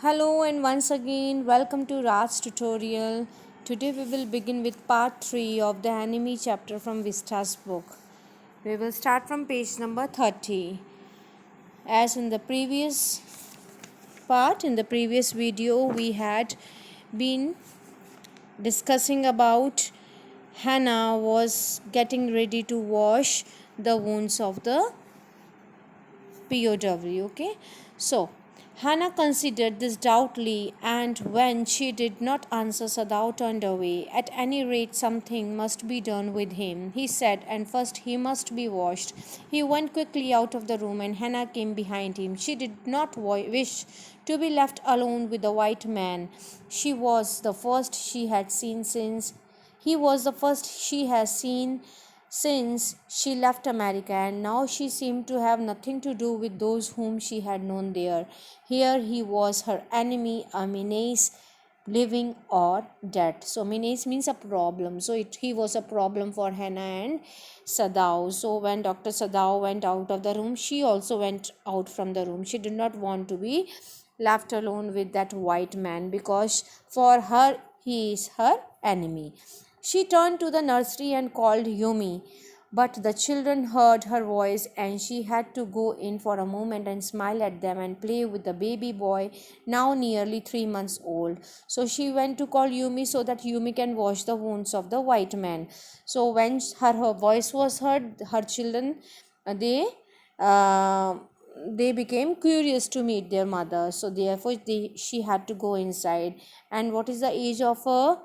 Hello and once again welcome to Raj's tutorial. Today we will begin with part 3 of the anime chapter from Vista's book. We will start from page number 30. As in the previous video we had been discussing about Hannah was getting ready to wash the wounds of the POW. Okay, so Hannah considered this doubtfully, and when she did not answer, Sadao turned away. At any rate, something must be done with him, he said, and first he must be washed. He went quickly out of the room, and Hannah came behind him. She did not wish to be left alone with the white man. She was the first she had seen since he was the first she has seen since she left America, and now she seemed to have nothing to do with those whom she had known there. Here he was her enemy, a menace, living or dead. So menace means a problem. So he was a problem for Hannah and Sadao. So when Dr. Sadao went out of the room, she also went out from the room. She did not want to be left alone with that white man because for her he is her enemy. She turned to the nursery and called Yumi, but the children heard her voice and she had to go in for a moment and smile at them and play with the baby boy, now nearly 3 months old. So she went to call Yumi so that Yumi can wash the wounds of the white man. So when her voice was heard, her children, they uh, they became curious to meet their mother. So therefore she had to go inside. And what is the age of a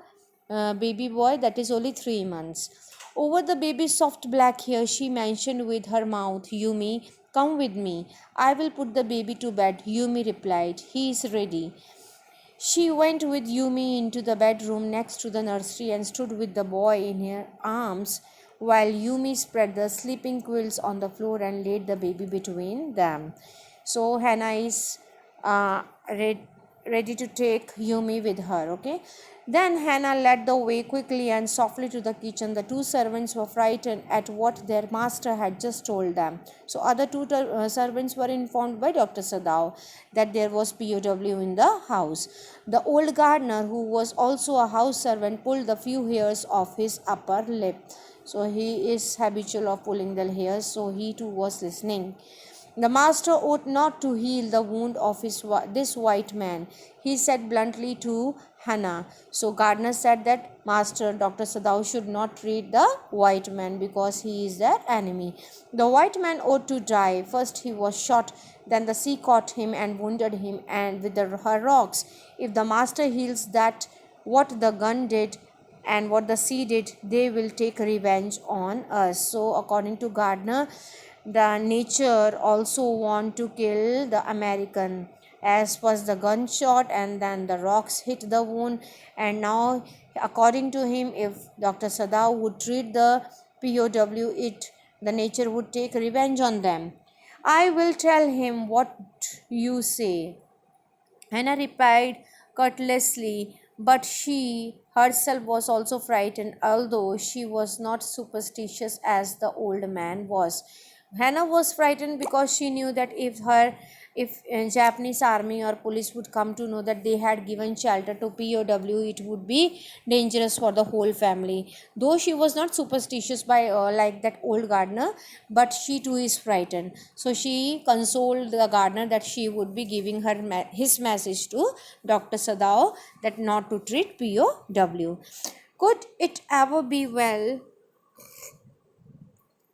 baby boy? That is only 3 months. Over the baby's soft black hair, she mentioned with her mouth, Yumi, come with me. I will put the baby to bed. Yumi replied, he is ready. She went with Yumi into the bedroom next to the nursery and stood with the boy in her arms while Yumi spread the sleeping quilts on the floor and laid the baby between them. So Hannah is ready to take Yumi with her. Okay. Then Hannah led the way quickly and softly to the kitchen. The two servants were frightened at what their master had just told them. So other two servants were informed by Dr. Sadao that there was POW in the house. The old gardener, who was also a house servant, pulled the few hairs of his upper lip. So he is habitual of pulling the hairs. So he too was listening. The master ought not to heal the wound of this white man, he said bluntly to Hannah. So Gardner said that Master Dr. Sadao should not treat the white man because he is their enemy. The white man ought to die. First he was shot, then the sea caught him and wounded him and with her rocks. If the master heals that, what the gun did and what the sea did, they will take revenge on us. So according to Gardner, the nature also want to kill the American, as was the gunshot and then the rocks hit the wound. And now according to him, if Dr. Sadao would treat the POW, the nature would take revenge on them. I will tell him what you say, Hannah replied courteously, but she herself was also frightened, although she was not superstitious as the old man was. Hannah was frightened because she knew that if Japanese army or police would come to know that they had given shelter to POW, it would be dangerous for the whole family. Though she was not superstitious by like that old gardener, but she too is frightened. So she consoled the gardener that she would be giving his message to Dr. Sadao that not to treat POW. Could it ever be well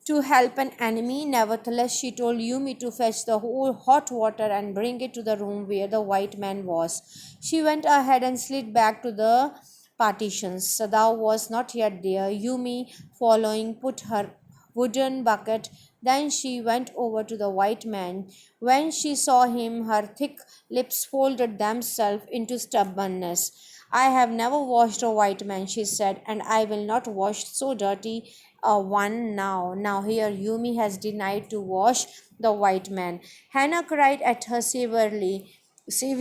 to help an enemy? Nevertheless, she told Yumi to fetch the whole hot water and bring it to the room where the white man was. She went ahead and slid back to the partitions. Sadao was not yet there. Yumi, following, put her wooden bucket. Then she went over to the white man. When she saw him, her thick lips folded themselves into stubbornness. I have never washed a white man, she said, and I will not wash so dirty a one now. Now here Yumi has denied to wash the white man. Hannah cried at her severely. You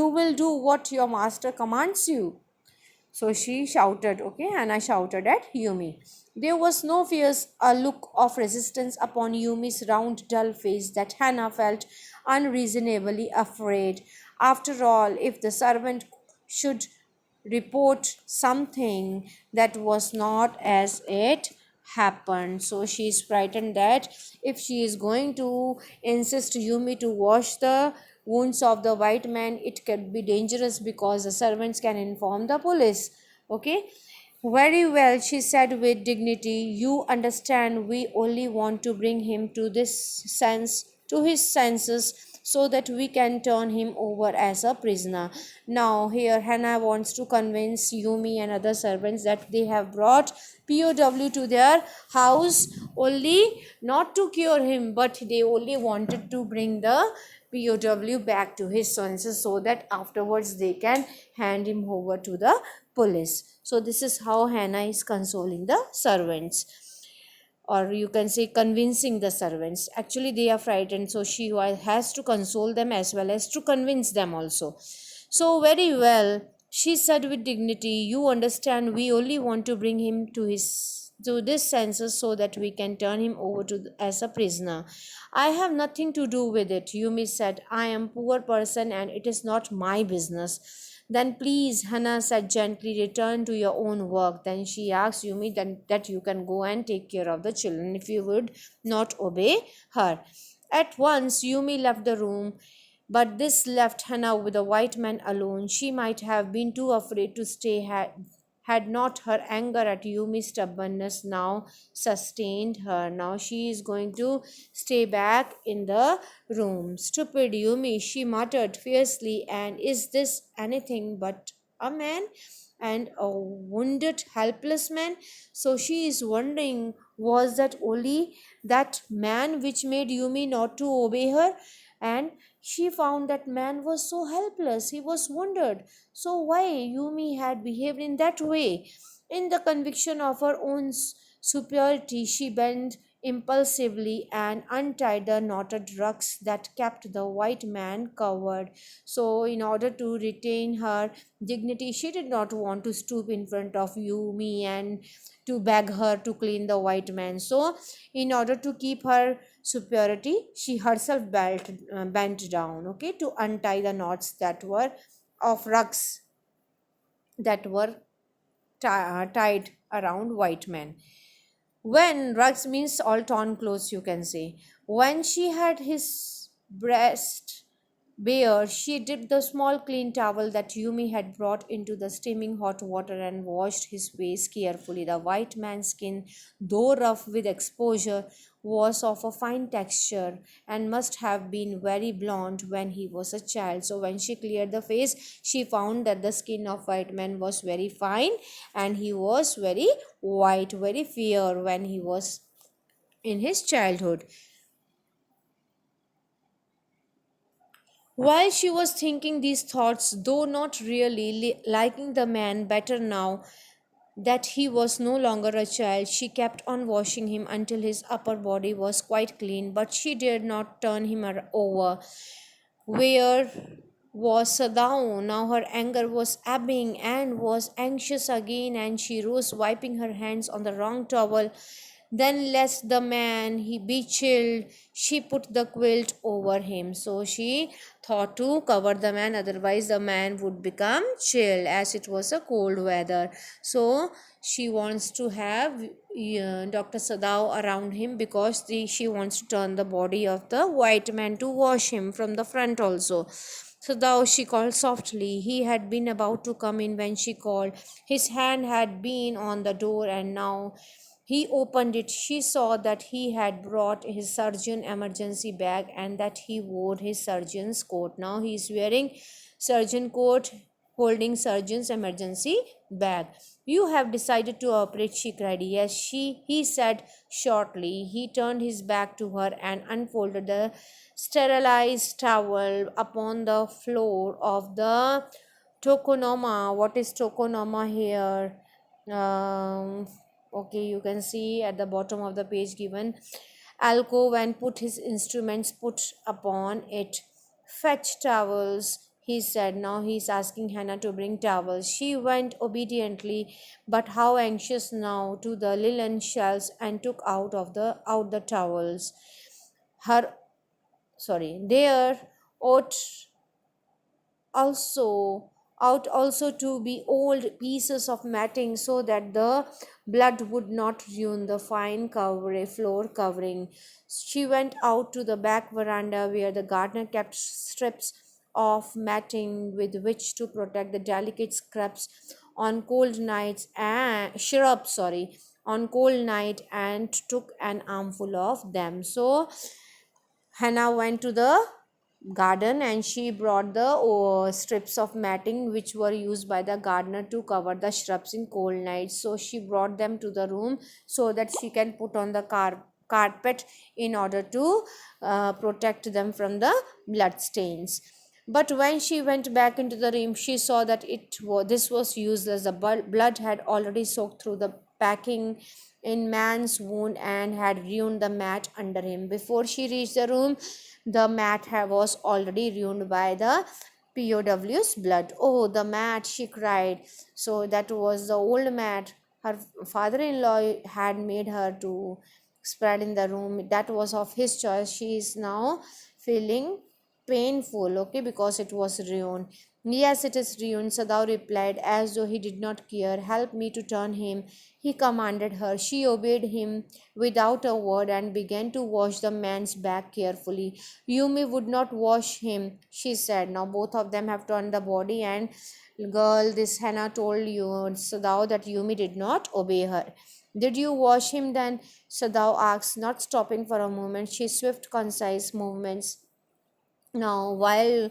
will do what your master commands you. So she shouted, okay, Hannah shouted at Yumi. There was no fierce a look of resistance upon Yumi's round, dull face that Hannah felt unreasonably afraid. After all, if the servant should report something that was not as it happened, so she is frightened that if she is going to insist Yumi to wash the wounds of the white man, it could be dangerous because the servants can inform the police. Okay, very well, she said with dignity. You understand, we only want to bring him to his senses, so that we can turn him over as a prisoner. Now, here Hannah wants to convince Yumi and other servants that they have brought POW to their house only not to cure him, but they only wanted to bring the POW back to his senses so that afterwards they can hand him over to the police. So, this is how Hannah is consoling the servants, or you can say convincing the servants. Actually, they are frightened, so she has to console them as well as to convince them also. So, very well, she said with dignity, you understand, we only want to bring him to this census so that we can turn him over as a prisoner. I have nothing to do with it. Yumi said, I am poor person and it is not my business. Then please, Hannah said gently, return to your own work. Then she asked Yumi that you can go and take care of the children if you would not obey her. At once, Yumi left the room, but this left Hannah with the white man alone. She might have been too afraid to stay had not her anger at Yumi's stubbornness now sustained her. Now she is going to stay back in the room. Stupid Yumi, she muttered fiercely, and is this anything but a man? And a wounded, helpless man? So she is wondering, was that only that man which made Yumi not to obey her? And she found that man was so helpless, he was wounded. So why Yumi had behaved in that way? In the conviction of her own superiority, she bent impulsively and untied the knotted rugs that kept the white man covered. So, in order to retain her dignity, she did not want to stoop in front of Yumi and to beg her to clean the white man. So, in order to keep her superiority, she herself bent down, okay, to untie the knots that were of rugs that were tied around white men. When rugs means all torn clothes, you can say. When she had his breast bare, she dipped the small clean towel that Yumi had brought into the steaming hot water and washed his face carefully. The white man's skin, though rough with exposure, was of a fine texture and must have been very blond when he was a child. So when she cleared the face, she found that the skin of white man was very fine and he was very white, very fair when he was in his childhood. While she was thinking these thoughts, though not really liking the man better now that he was no longer a child, she kept on washing him until his upper body was quite clean, but she dared not turn him over. Where was Sadao? Now her anger was ebbing and was anxious again, and she rose, wiping her hands on the wrong towel. Then, lest the man he be chilled, she put the quilt over him. So she thought to cover the man, otherwise the man would become chilled as it was a cold weather. So she wants to have Dr. Sadao around him because she wants to turn the body of the white man to wash him from the front also. So thou she called softly. He had been about to come in when she called. His hand had been on the door and now he opened it. She saw that he had brought his surgeon emergency bag and that he wore his surgeon's coat. Now he is wearing surgeon coat, holding surgeon's emergency bag. You have decided to operate, she cried. Yes, he said shortly. He turned his back to her and unfolded the sterilized towel upon the floor of the tokonoma. What is tokonoma here? Okay, you can see at the bottom of the page given alcove and put his instruments put upon it. Fetch towels, he said. Now he's asking Hannah to bring towels. She went obediently, but how anxious now, to the linen shelves and took out the towels. Her there ought also also to be old pieces of matting so that the blood would not ruin the fine floor covering. She went out to the back veranda where the gardener kept strips of matting with which to protect the delicate scraps on cold nights and on cold night, and took an armful of them. So Hannah went to the garden and she brought the strips of matting which were used by the gardener to cover the shrubs in cold nights. So she brought them to the room so that she can put on the carpet in order to protect them from the blood stains. But when she went back into the room, she saw that this was useless. The blood had already soaked through the packing in man's wound and had ruined the mat under him. Before she reached the room, the mat was already ruined by the POW's blood. Oh, the mat, she cried. So that was the old mat her father-in-law had made her to spread in the room. That was of his choice. She is now feeling painful, okay, because it was ruined. Yes, it is ruined, Sadao replied, as though he did not care. Help me to turn him, he commanded her. She obeyed him without a word and began to wash the man's back carefully. Yumi would not wash him, she said. Now both of them have turned the body, and girl, this Hannah told you, Sadao, that Yumi did not obey her. Did you wash him then? Sadao asked, not stopping for a moment. She swift, concise movements now, while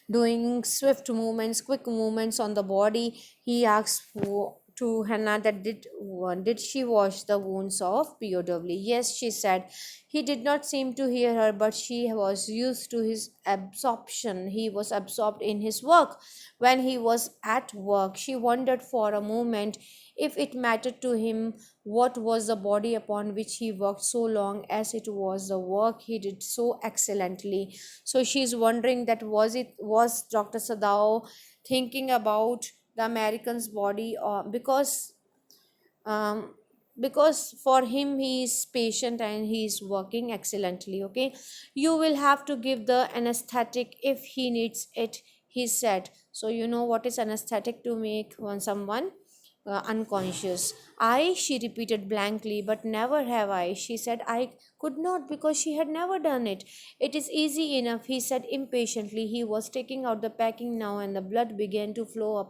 doing swift movements, quick movements on the body, he asked to Hannah that did she wash the wounds of POW? Yes, she said. He did not seem to hear her, but she was used to his absorption. He was absorbed in his work. When he was at work, she wondered for a moment if it mattered to him what was the body upon which he worked so long, as it was the work he did so excellently. So she's wondering that was Dr. Sadao thinking about the American's body, or um, because for him he is patient and he is working excellently. Okay, you will have to give the anesthetic if he needs it, he said. So you know what is anesthetic to make someone unconscious. I, she repeated blankly. But never have I, she said. I could not, because she had never done it. It is easy enough, he said impatiently. He was taking out the packing now, and the blood began to flow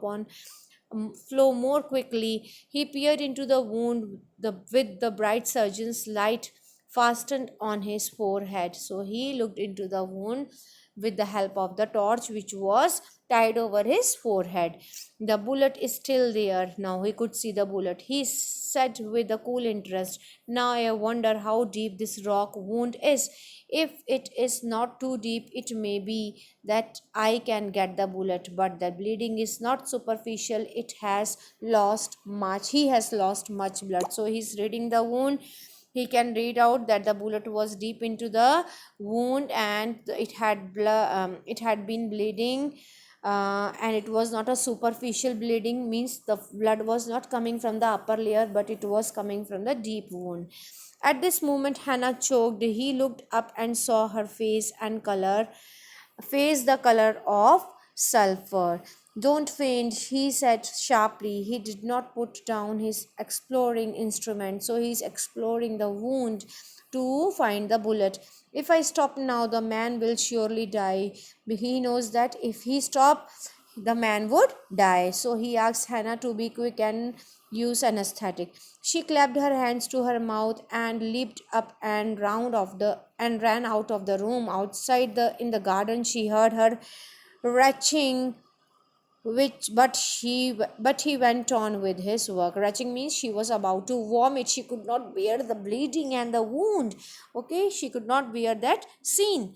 more quickly. He peered into the wound with the bright surgeon's light fastened on his forehead. So he looked into the wound with the help of the torch, which was tied over his forehead. The bullet is still there. Now he could see the bullet. He said with a cool interest, now I wonder how deep this rock wound is. If it is not too deep, it may be that I can get the bullet, but the bleeding is not superficial. It has lost much. He has lost much blood. So he's reading the wound. He can read out that the bullet was deep into the wound, and it had been bleeding, and it was not a superficial bleeding, means the blood was not coming from the upper layer, but it was coming from the deep wound. At this moment Hannah choked. He looked up and saw her face the color of sulfur. Don't faint, he said sharply. He did not put down his exploring instrument, so he's exploring the wound to find the bullet. If I stop now, the man will surely die. He knows that if he stops, the man would die. So he asked Hannah to be quick and use anesthetic. She clapped her hands to her mouth and leaped up and ran out of the room. Outside in the garden, she heard her retching, which but he went on with his work. Retching means she was about to vomit. She could not bear the bleeding and the wound. Okay, she could not bear that scene.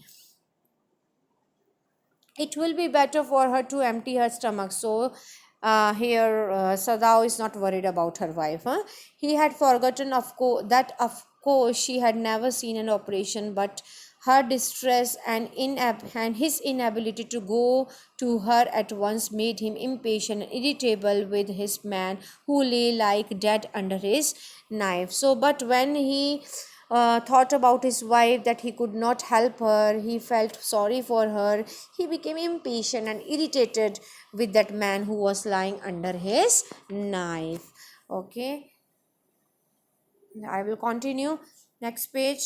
It will be better for her to empty her stomach. So here Sadao is not worried about her wife. He had forgotten that of course she had never seen an operation, but Her distress and his inability to go to her at once made him impatient and irritable with his man who lay like dead under his knife. So, but when he thought about his wife, that he could not help her, he felt sorry for her, he became impatient and irritated with that man who was lying under his knife. Okay, I will continue. Next page.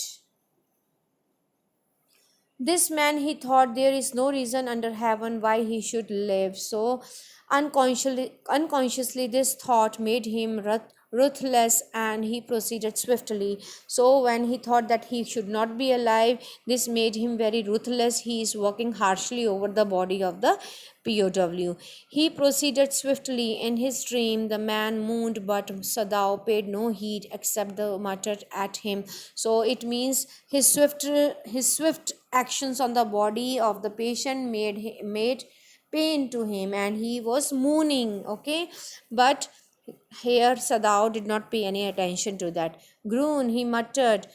This man, he thought, there is no reason under heaven why he should live. So unconsciously this thought made him ruthless, and he proceeded swiftly. So when he thought that he should not be alive, this made him very ruthless. He is walking harshly over the body of the POW. He proceeded swiftly. In his dream, the man moaned, but Sadao paid no heed except the muttered at him. So it means his swift actions on the body of the patient made pain to him, and he was mooning. Okay, but here Sadao did not pay any attention to that. Groon, he muttered.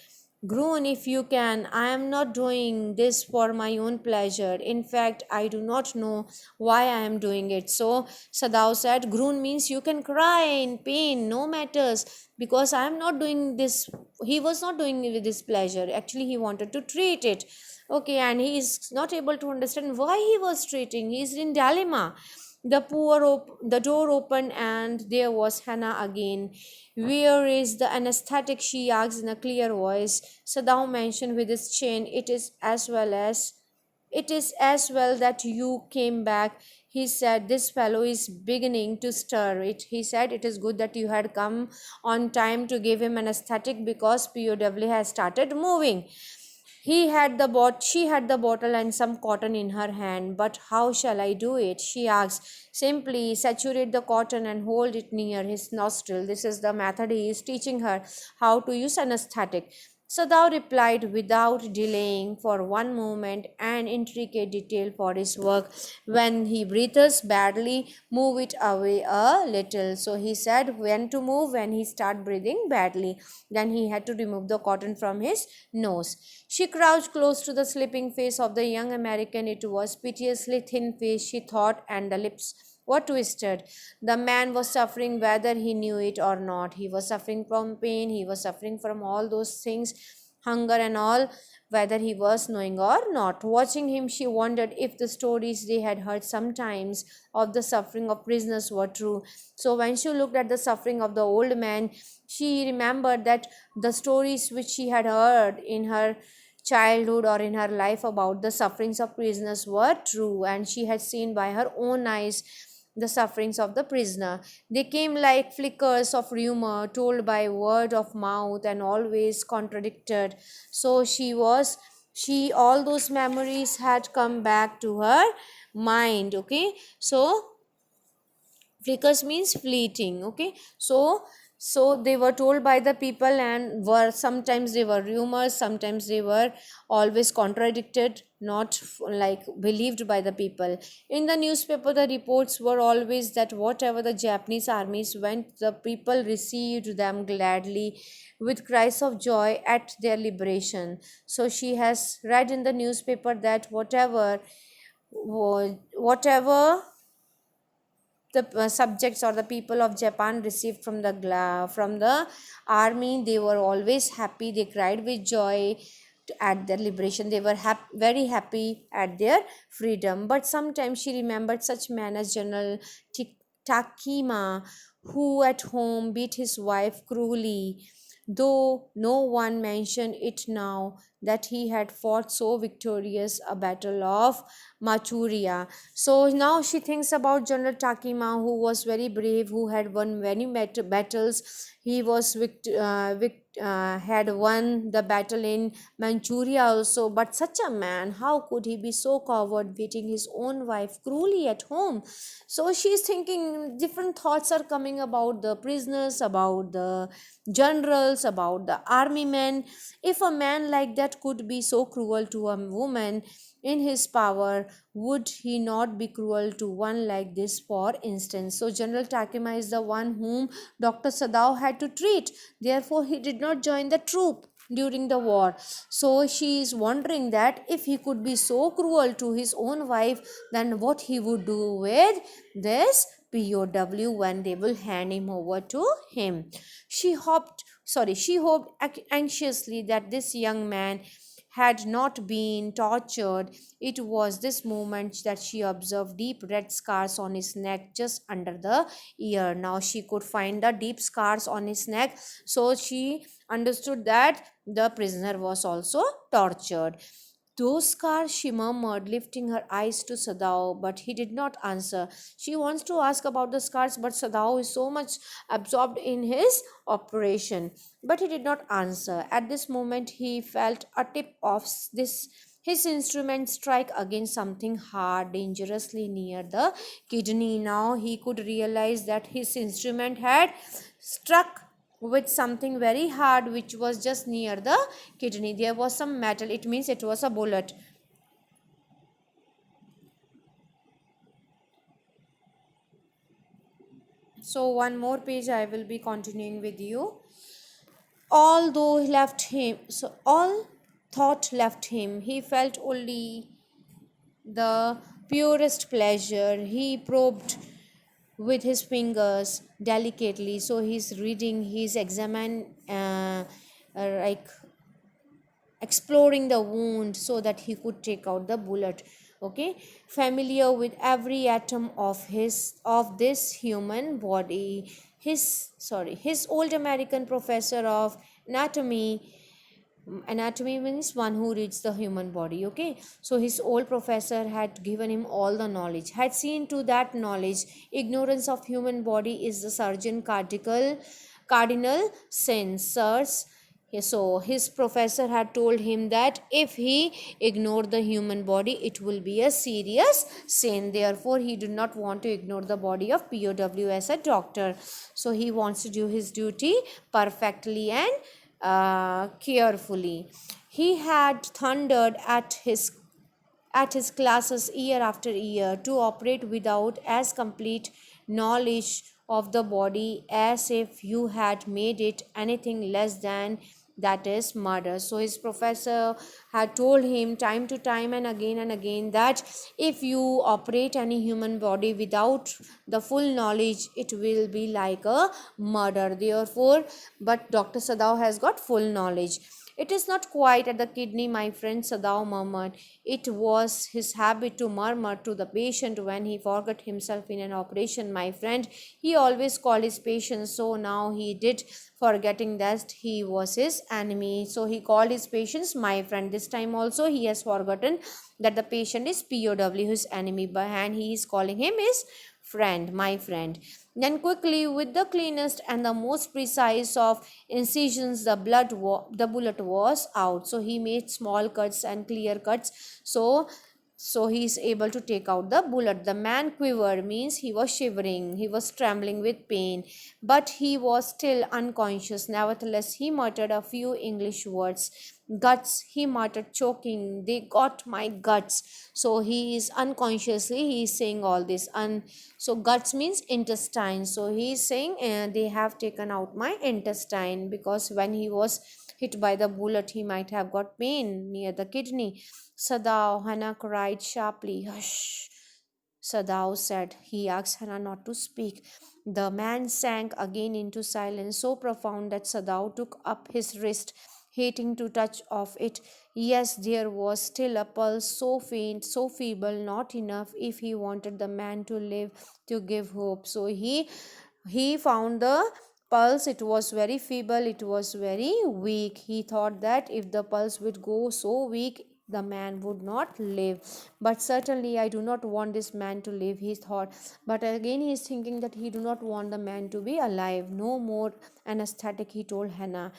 Groon, if you can, I am not doing this for my own pleasure. In fact, I do not know why I am doing it. So Sadao said, Groon means you can cry in pain, no matters, because I am not doing this. He was not doing it with this pleasure. Actually, he wanted to treat it. Okay, and he is not able to understand why he was treating. He is in dilemma. The door opened, and there was Hannah again. Where is the anesthetic? She asked in a clear voice. Sadao mentioned with his chin, it is as well that you came back. He said, this fellow is beginning to stir it. He said, it is good that you had come on time to give him anesthetic, because POW has started moving. She had the bottle and some cotton in her hand. But how shall I do it? She asked. Simply saturate the cotton and hold it near his nostril. This is the method he is teaching her, how to use anesthetic. Sadao replied without delaying for one moment, an intricate detail for his work. When he breathes badly, move it away a little. So he said when to move when he start breathing badly. Then he had to remove the cotton from his nose. She crouched close to the sleeping face of the young American. It was piteously thin face, she thought, and the lips were twisted. The man was suffering whether he knew it or not. He was suffering from pain, he was suffering from all those things, hunger and all, whether he was knowing or not. Watching him, she wondered if the stories they had heard sometimes of the suffering of prisoners were true. So when she looked at the suffering of the old man, she remembered that the stories which she had heard in her childhood or in her life about the sufferings of prisoners were true, and she had seen by her own eyes the sufferings of the prisoner. They came like flickers of rumor told by word of mouth and always contradicted. So she all those memories had come back to her mind. Okay, so flickers means fleeting. Okay, so they were told by the people, and were sometimes they were rumors, sometimes they were always contradicted, not like believed by the people. In the newspaper, the reports were always that whatever the Japanese armies went, the people received them gladly with cries of joy at their liberation. So she has read in the newspaper that whatever the subjects or the people of Japan received from the army, they were always happy. They cried with joy at their liberation. They were very happy at their freedom. But sometimes she remembered such men as General Takima, who at home beat his wife cruelly, though no one mentioned it now that he had fought so victorious a battle of Machuria. So now she thinks about General Takima, who was very brave, who had won many battles. He was had won the battle in Manchuria also. But such a man, how could he be so coward, beating his own wife cruelly at home? So she is thinking, different thoughts are coming about the prisoners, about the generals, about the army men. If a man like that could be so cruel to a woman in his power, would he not be cruel to one like this, for instance? So General Takima is the one whom Dr. Sadao had to treat. Therefore, he did not join the troop. during the war. So she is wondering that if he could be so cruel to his own wife, then what he would do with this POW when they will hand him over to him. She hoped anxiously that this young man had not been tortured. It was this moment that she observed deep red scars on his neck just under the ear. Now she could find the deep scars on his neck, so she understood that the prisoner was also tortured. Those scars, she murmured, lifting her eyes to Sadao, but he did not answer. She wants to ask about the scars, but Sadao is so much absorbed in his operation. But he did not answer. At this moment, he felt a tip of this his instrument strike against something hard, dangerously near the kidney. Now he could realize that his instrument had struck with something very hard which was just near the kidney. There was some metal, it means it was a bullet. So one more page I will be continuing with you. Although he left him, so all thought left him, he felt only the purest pleasure. He probed with his fingers delicately, so he's reading, he's examine like exploring the wound so that he could take out the bullet. Okay, familiar with every atom of this human body. His old American professor of anatomy means one who reads the human body. Okay, so his old professor had given him all the knowledge, had seen to that knowledge. Ignorance of human body is the surgeon cardinal sin, sirs. So his professor had told him that if he ignored the human body, it will be a serious sin. Therefore, he did not want to ignore the body of POW as a doctor. So he wants to do his duty perfectly and carefully. He had thundered at his classes year after year to operate without as complete knowledge of the body as if you had made it anything less than that is murder. So his professor had told him time to time and again that if you operate any human body without the full knowledge, it will be like a murder. Therefore, but Dr. Sadao has got full knowledge. It is not quite at the kidney, my friend, Sadao murmured. It was his habit to murmur to the patient when he forgot himself in an operation, my friend. He always called his patient, so now he did, forgetting that he was his enemy. So he called his patients my friend. This time also he has forgotten that the patient is POW, his enemy, and he is calling him his friend, my friend. Then quickly, with the cleanest and the most precise of incisions, the bullet was out. So he made small cuts and clear cuts. So he is able to take out the bullet. The man quivered, means he was shivering, he was trembling with pain, but he was still unconscious. Nevertheless, he muttered a few English words. Guts, he muttered, choking. They got my guts. So he is unconsciously, he is saying all this. And so guts means intestine. So he is saying they have taken out my intestine, because when he was hit by the bullet, he might have got pain near the kidney. Sadao, Hannah cried sharply. Hush, Sadao said. He asked Hannah not to speak. The man sank again into silence, so profound that Sadao took up his wrist, hating to touch of it. Yes, there was still a pulse, so faint, so feeble, not enough if he wanted the man to live, to give hope. So he found the pulse, it was very feeble, it was very weak. He thought that if the pulse would go so weak, the man would not live. But certainly I do not want this man to live, he thought. But again he is thinking that he do not want the man to be alive. No more anesthetic, he told Hannah.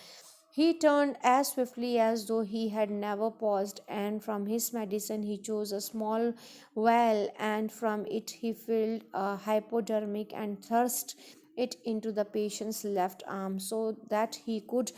He turned as swiftly as though he had never paused, and from his medicine he chose a small vial, and from it he filled a hypodermic and thrust it into the patient's left arm so that he could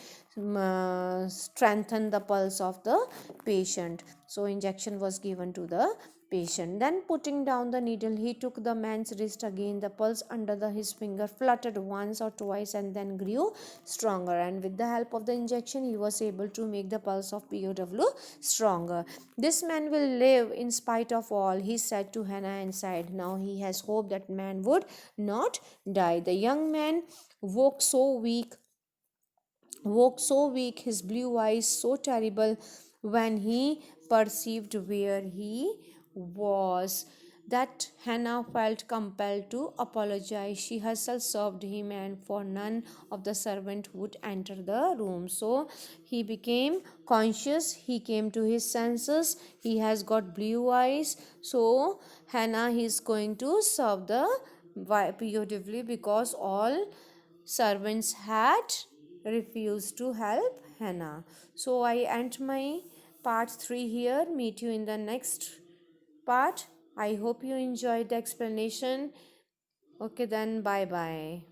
strengthen the pulse of the patient. So injection was given to the patient. Then, putting down the needle, he took the man's wrist again. The pulse under his finger fluttered once or twice and then grew stronger. And with the help of the injection, he was able to make the pulse of POW stronger. This man will live in spite of all, he said to Hannah inside. Now he has hope that man would not die. The young man woke so weak his blue eyes so terrible when he perceived where he was, that Hannah felt compelled to apologize. She herself served him, and for none of the servant would enter the room. So he became conscious, he came to his senses, he has got blue eyes. So Hannah is going to serve the POW because all servants had refused to help Hannah. So I end my part 3 here. Meet you in the next part. I hope you enjoyed the explanation. Okay, then bye bye.